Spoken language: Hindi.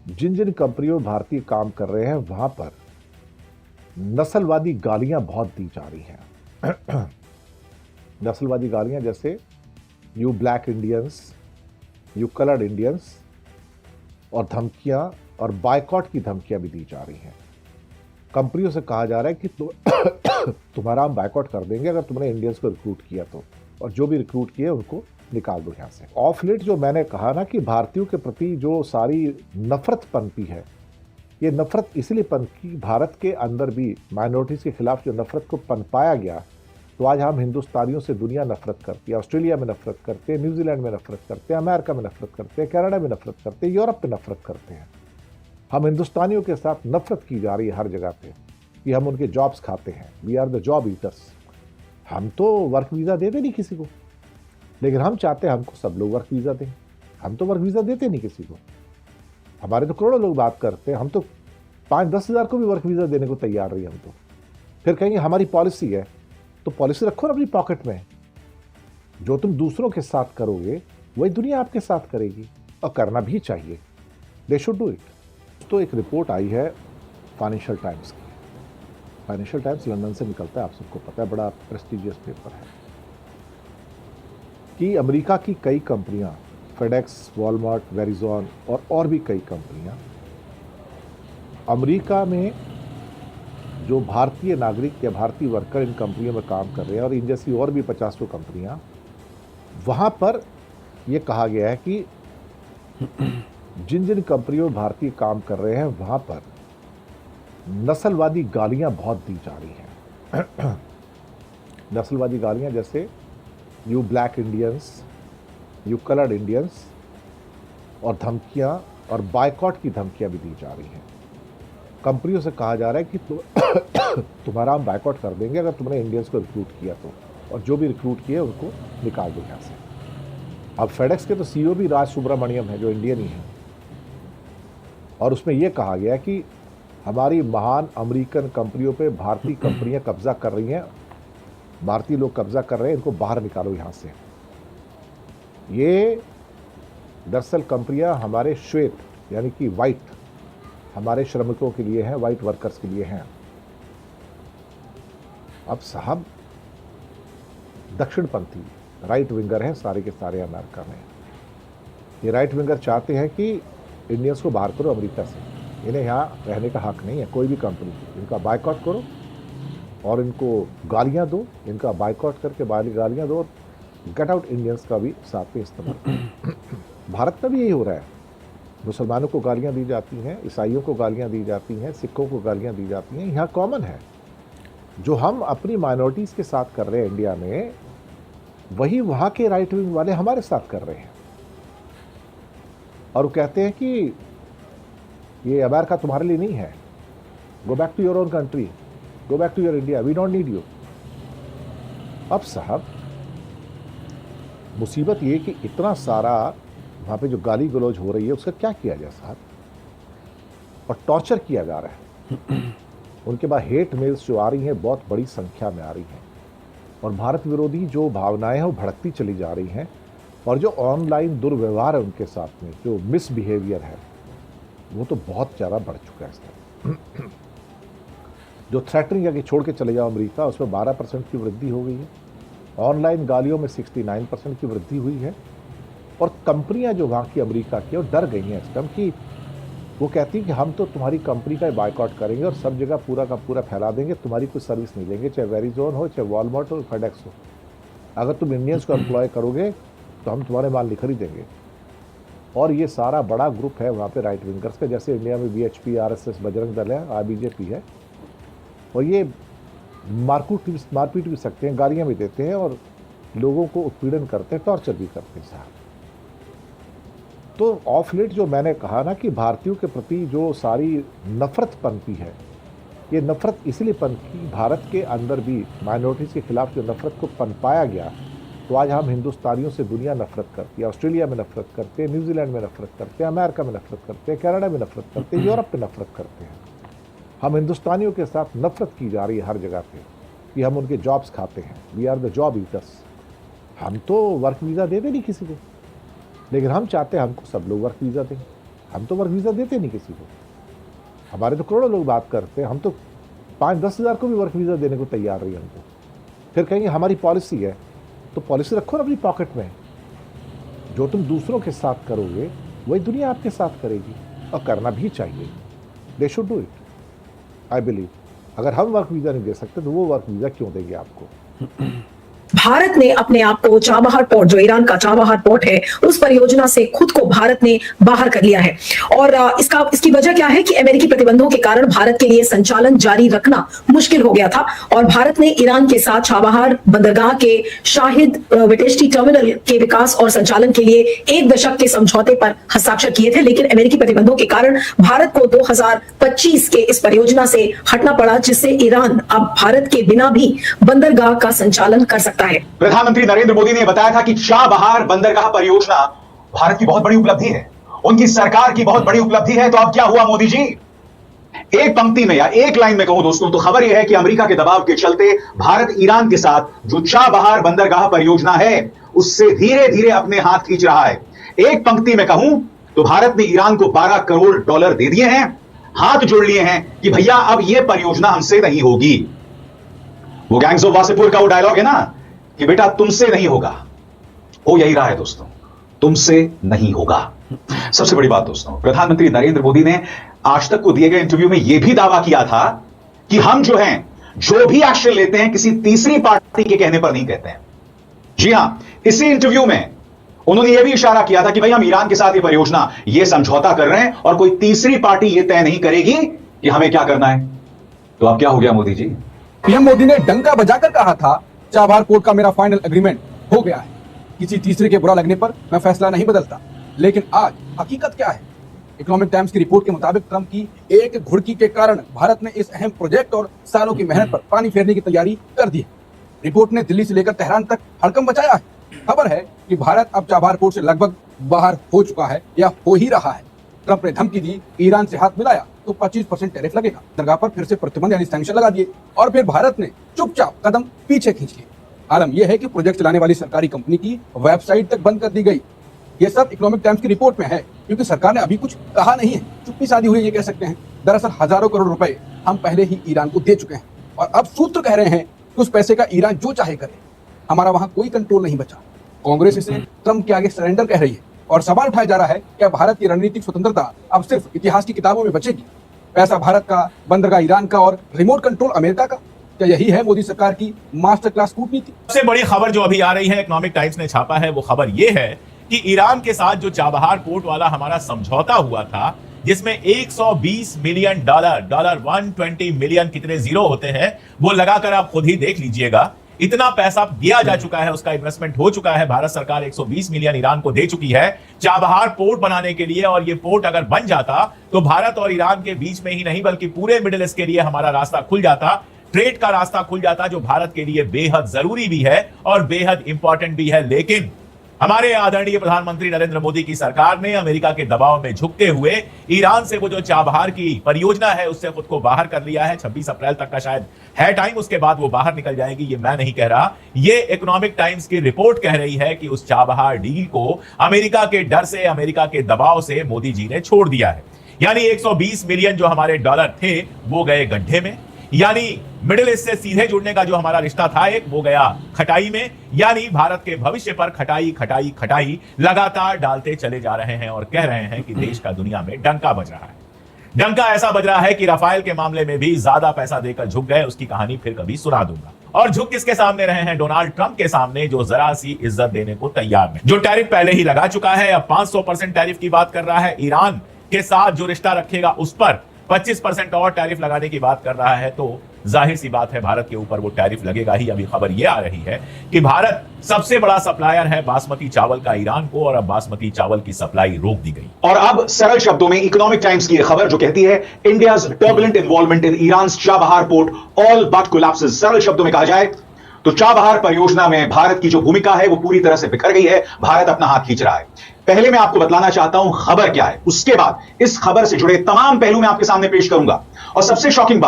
जिन जिन कंपनियों में भारतीय काम कर रहे हैं वहां पर नस्लवादी गालियां बहुत दी जा रही हैं। नस्लवादी गालियां जैसे you black Indians, you coloured Indians, और धमकियां और बायकॉट की धमकियां भी दी जा रही हैं। कंपनियों से कहा जा रहा है कि तुम्हारा हम बायकॉट कर देंगे अगर तुमने इंडियंस को रिक्रूट किया तो, और जो भी रिक्रूट किए उनको निकाल दो यहाँ से। ऑफ लेट जो मैंने कहा ना कि भारतीयों के प्रति जो सारी नफरत पनपी है, ये नफरत इसलिए पनपी, भारत के अंदर भी माइनॉरिटीज के खिलाफ जो नफरत को पनपाया गया, तो आज हम हिंदुस्तानियों से दुनिया नफरत करती है। ऑस्ट्रेलिया में नफरत करते हैं, न्यूजीलैंड में नफरत करते हैं, अमेरिका में नफरत करते हैं, कनाडा में नफरत करते हैं, यूरोप में नफरत करते हैं। हम हिंदुस्तानियों के साथ नफरत की जा रही है हर जगह पे कि हम उनके जॉब्स खाते हैं। We are the job eaters. हम तो वर्क वीज़ा देते नहीं किसी को, लेकिन हम चाहते हैं हमको सब लोग वर्क वीज़ा दें। हम तो वर्क वीज़ा देते नहीं किसी को। हमारे तो करोड़ों लोग बात करते हैं, हम तो 5-10 हज़ार को भी वर्क वीज़ा देने को तैयार रही। हम तो फिर कहेंगे हमारी पॉलिसी है, तो पॉलिसी रखो ना अपनी पॉकेट में। जो तुम दूसरों के साथ करोगे वही दुनिया आपके साथ करेगी, और करना भी चाहिए। They should do it. तो एक रिपोर्ट आई है फाइनेंशियल टाइम्स की। फाइनेंशियल टाइम्स लंदन से निकलता है, आप सबको पता है, बड़ा प्रेस्टिजियस पेपर है, कि अमेरिका की कई कंपनियां, फेडेक्स, वॉलमार्ट, वेरिजॉन और भी कई कंपनियां अमेरिका में जो भारतीय नागरिक या भारतीय वर्कर इन कंपनियों में काम कर रहे हैं, और इन जैसी और भी 50 कंपनियां, वहां पर यह कहा गया है कि जिन जिन कंपनियों में भारतीय काम कर रहे हैं वहां पर नस्लवादी गालियां बहुत दी जा रही हैं। नस्लवादी गालियां जैसे you black Indians, you coloured Indians, और धमकियां और बायकॉट की धमकियां भी दी जा रही हैं। कंपनियों से कहा जा रहा है कि तुम्हारा हम बायकॉट कर देंगे अगर तुमने इंडियंस को रिक्रूट किया तो, और जो भी रिक्रूट किए उनको निकाल दो यहाँ से। अब फेडेक्स के तो सीईओ भी राज सुब्रमण्यम है, जो इंडियन ही है, और उसमें यह कहा गया कि हमारी महान अमेरिकन कंपनियों पे भारतीय कंपनियां कब्जा कर रही हैं, भारतीय लोग कब्जा कर रहे हैं, इनको बाहर निकालो यहां से। ये दरअसल कंपनियां हमारे श्वेत यानी कि वाइट, हमारे श्रमिकों के लिए हैं, वाइट वर्कर्स के लिए हैं। अब साहब दक्षिणपंथी राइट विंगर हैं सारे के सारे अमेरिका में। ये राइट विंगर चाहते हैं कि इंडियंस को बाहर करो अमेरिका से, इन्हें यहाँ रहने का हक नहीं है कोई भी कंपनी। इनका बायकॉट करो और इनको गालियाँ दो, इनका बायकॉट करके गालियाँ दो, और गेट आउट इंडियंस का भी साथ में इस्तेमाल। भारत में भी यही हो रहा है। मुसलमानों को गालियाँ दी जाती हैं, ईसाइयों को गालियाँ दी जाती हैं, सिखों को गालियाँ दी जाती हैं। यहाँ कॉमन है। जो हम अपनी माइनॉरिटीज़ के साथ कर रहे हैं इंडिया में, वही वहाँ के राइट विंग वाले हमारे साथ कर रहे हैं। और वो कहते हैं कि ये अमेरिका तुम्हारे लिए नहीं है, go back to your own country, go back to your India, we don't need you. अब साहब मुसीबत ये कि इतना सारा वहाँ पे जो गाली गलौज हो रही है उसका क्या किया जाए साहब, और टॉर्चर किया जा रहा है। उनके बाद हेट मेल्स जो आ रही हैं बहुत बड़ी संख्या में आ रही हैं, और भारत विरोधी जो भावनाएं हैं वो भड़कती चली जा रही हैं, और जो ऑनलाइन दुर्व्यवहार है उनके साथ में, जो मिसबिहेवियर है, वो तो बहुत ज़्यादा बढ़ चुका है इस तरह। जो थ्रेटनिंग है कि छोड़ के चले जाओ अमेरिका, उसमें 12% की वृद्धि हो गई है। ऑनलाइन गालियों में 69% की वृद्धि हुई है। और कंपनियां जो वहाँ की अमेरिका की, वो डर गई हैं इस टाइम कि वो कहती हैं कि हम तो तुम्हारी कंपनी का बायकॉट करेंगे और सब जगह पूरा का पूरा फैला देंगे, तुम्हारी कोई सर्विस नहीं लेंगे, चाहे वेरिजोन हो, चाहे वॉलमार्ट हो, फेडेक्स हो। अगर तुम इंडियंस को एम्प्लॉय करोगे तो हम तुम्हारे माल नहीं खरीदेंगे। और ये सारा बड़ा ग्रुप है वहाँ पे राइट विंगर्स का, जैसे इंडिया में बीएचपी, आरएसएस, बजरंग दल है, आरबीजेपी है। और ये मारपीट भी सकते हैं, गालियाँ भी देते हैं, और लोगों को उत्पीड़न करते हैं, टॉर्चर भी करते हैं साहब। तो ऑफ लेट जो मैंने कहा ना कि भारतीयों के प्रति जो सारी नफरत पनपी है, ये नफरत इसलिए पनपी, भारत के अंदर भी माइनॉरिटीज़ के खिलाफ जो नफरत को पनपाया गया, तो आज हम हिंदुस्तानियों से दुनिया नफरत करती है। ऑस्ट्रेलिया में नफरत करते हैं, न्यूजीलैंड में नफरत करते हैं, अमेरिका में नफरत करते हैं, कनाडा में नफरत करते हैं, यूरोप में नफरत करते हैं। हम हिंदुस्तानियों के साथ नफरत की जा रही है हर जगह पे कि हम उनके जॉब्स खाते हैं। We are the job eaters. हम तो वर्क वीज़ा देते नहीं किसी को, लेकिन हम चाहते हैं हमको सब लोग वर्क वीज़ा दें। हम तो वर्क वीज़ा देते नहीं किसी को। हमारे तो करोड़ों लोग बात करते हैं, हम तो 5-10 हज़ार को भी वर्क वीज़ा देने को तैयार रही हमको। फिर कहेंगे हमारी पॉलिसी है, तो पॉलिसी रखो ना अपनी पॉकेट में। जो तुम दूसरों के साथ करोगे वही दुनिया आपके साथ करेगी, और करना भी चाहिए। They should do it, I believe. अगर हम वर्क वीज़ा नहीं दे सकते तो वो वर्क वीज़ा क्यों देंगे आपको? भारत ने अपने आप को चाबहार पोर्ट, जो ईरान का चाबहार पोर्ट है, उस परियोजना से खुद को भारत ने बाहर कर लिया है। और इसकी वजह क्या है कि अमेरिकी प्रतिबंधों के कारण भारत के लिए संचालन जारी रखना मुश्किल हो गया था, और भारत ने ईरान के साथ चाबहार बंदरगाह के शाहिद वेटेश्टी टर्मिनल के विकास और संचालन के लिए 1 दशक के समझौते पर हस्ताक्षर किए थे। लेकिन अमेरिकी प्रतिबंधों के कारण भारत को 2025 के इस परियोजना से हटना पड़ा, जिससे ईरान अब भारत के बिना भी बंदरगाह का संचालन कर सकता है। प्रधानमंत्री नरेंद्र मोदी ने बताया था कि चाबहार बंदरगाह परियोजना भारत की बहुत बड़ी उपलब्धि है, उनकी सरकार की बहुत बड़ी उपलब्धि है। तो अब क्या हुआ मोदी जी? एक पंक्ति में या एक लाइन में कहूं दोस्तों, तो खबर यह है कि अमेरिका के दबाव के चलते भारत ईरान के साथ जो चाबहार बंदरगाह परियोजना है, उससे धीरे धीरे अपने हाथ खींच रहा है। एक पंक्ति में कहूं तो भारत ने ईरान को $12 करोड़ दे दिए हैं, हाथ जोड़ लिए हैं कि भैया अब यह परियोजना हमसे नहीं होगी। वो गैंग्स ऑफ वासेपुर का वो डायलॉग है ना कि बेटा तुमसे नहीं होगा, हो यही रहा है दोस्तों, तुमसे नहीं होगा। सबसे बड़ी बात दोस्तों, प्रधानमंत्री नरेंद्र मोदी ने आज तक को दिए गए इंटरव्यू में यह भी दावा किया था कि हम जो हैं, जो भी एक्शन लेते हैं किसी तीसरी पार्टी के कहने पर नहीं कहते हैं। जी हां, इसी इंटरव्यू में उन्होंने यह भी इशारा किया था कि भाई हम ईरान के साथ ये परियोजना, ये समझौता कर रहे हैं और कोई तीसरी पार्टी यह तय नहीं करेगी कि हमें क्या करना है। तो अब क्या हो गया मोदी जी? पीएम मोदी ने डंका बजाकर कहा था चाबहार पोर्ट का मेरा फाइनल एग्रीमेंट हो गया है, किसी तीसरे के बुरा लगने पर मैं फैसला नहीं बदलता। लेकिन आज हकीकत क्या है? इकोनॉमिक टाइम्स की रिपोर्ट के मुताबिक ट्रंप की एक घुड़की के कारण भारत ने इस अहम प्रोजेक्ट और सालों की मेहनत पर पानी फेरने की तैयारी कर दी है। रिपोर्ट ने दिल्ली से लेकर तेहरान तक हड़कंप मचाया है। खबर है कि भारत अब चाबहार पोर्ट से लगभग बाहर हो चुका है या हो ही रहा है। ट्रंप ने धमकी दी, ईरान से हाथ मिलाया तो 25% टैरिफ लगेगा। बंदरगाह पर फिर से प्रतिबंध यानी सैंक्शन लगा दिए, और फिर भारत ने चुपचाप कदम पीछे खींच लिए। आलम यह है कि प्रोजेक्ट चलाने वाली सरकारी कंपनी की वेबसाइट तक बंद कर दी गई। यह सब इकोनॉमिक टाइम्स की रिपोर्ट में है, क्योंकि सरकार ने अभी कुछ कहा नहीं है, चुप्पी साधी हुई ये कह सकते हैं। दरअसल हजारों करोड़ रुपए हम पहले ही ईरान को दे चुके हैं, और अब सूत्र कह रहे हैं कि उस पैसे का ईरान जो चाहे करे, हमारा वहां कोई कंट्रोल नहीं बचा। कांग्रेस इसे ट्रंप के आगे सरेंडर कह रही है, और सवाल उठाया जा रहा है क्या भारत की रणनीतिक स्वतंत्रता अब सिर्फ इतिहास की किताबों में बचेगी? पैसा भारत का, बंदरगाह ईरान का और रिमोट कंट्रोल अमेरिका का। क्या यही है मोदी सरकार की मास्टर क्लास कूटनीति? सबसे बड़ी खबर जो अभी आ रही है, इकोनॉमिक टाइम्स ने छापा है, वो खबर ये है कि ईरान के साथ जो चाबहार पोर्ट वाला हमारा समझौता हुआ था, जिसमें $120 मिलियन, डॉलर 120 मिलियन कितने जीरो होते हैं वो लगाकर आप खुद ही देख लीजिएगा, इतना पैसा दिया जा चुका है, उसका इन्वेस्टमेंट हो चुका है। भारत सरकार 120 मिलियन ईरान को दे चुकी है चाबहार पोर्ट बनाने के लिए, और ये पोर्ट अगर बन जाता तो भारत और ईरान के बीच में ही नहीं बल्कि पूरे मिडिल ईस्ट के लिए हमारा रास्ता खुल जाता, ट्रेड का रास्ता खुल जाता, जो भारत के लिए बेहद जरूरी भी है और बेहद इंपॉर्टेंट भी है। लेकिन हमारे आदरणीय प्रधानमंत्री नरेंद्र मोदी की सरकार ने अमेरिका के दबाव में झुकते हुए ईरान से वो जो चाबहार की परियोजना है उससे खुद को बाहर कर लिया है। 26 अप्रैल तक का शायद है टाइम, उसके बाद वो बाहर निकल जाएगी। ये मैं नहीं कह रहा, ये इकोनॉमिक टाइम्स की रिपोर्ट कह रही है कि उस चाबहार डील को अमेरिका के डर से, अमेरिका के दबाव से मोदी जी ने छोड़ दिया है। यानी 120 मिलियन जो हमारे डॉलर थे वो गए गड्ढे में, यानी मिडिल ईस्ट से सीधे जुड़ने का जो हमारा रिश्ता था एक, वो गया खटाई में। यानी भारत के भविष्य पर खटाई खटाई खटाई लगातार डालते चले जा रहे हैं और कह रहे हैं कि देश का दुनिया में डंका बज रहा है। डंका ऐसा बज रहा है कि राफेल के मामले में भी ज्यादा पैसा देकर झुक गए, उसकी कहानी फिर कभी सुना दूंगा। और झुक किसके सामने रहे हैं? डोनाल्ड ट्रंप के सामने, जो जरा सी इज्जत देने को तैयार नहीं, जो टैरिफ पहले ही लगा चुका है, अब 500% टैरिफ की बात कर रहा है। ईरान के साथ जो रिश्ता रखेगा उस पर 25% और टैरिफ लगाने की बात कर रहा है। तो जाहिर सी बात है भारत के ऊपर वो टैरिफ लगेगा ही। अभी खबर ये आ रही है कि भारत सबसे बड़ा सप्लायर है बासमती चावल का ईरान को, और अब बासमती चावल की सप्लाई रोक दी गई। और अब सरल शब्दों में इकोनॉमिक टाइम्स की खबर जो कहती है India's turbulent involvement in Iran Chabahar port all but collapses. सरल शब्दों में कहा जाए तो चाबहार परियोजना में भारत की जो भूमिका है वो पूरी तरह से बिखर गई है। भारत अपना हाथ खींच रहा है। पहले मैं आपको बतलाना चाहता हूं खबर क्या है, उसके बाद इस खबर से जुड़े तमाम पहलू मैं आपके सामने पेश करूंगा। और सबसे शॉकिंग बात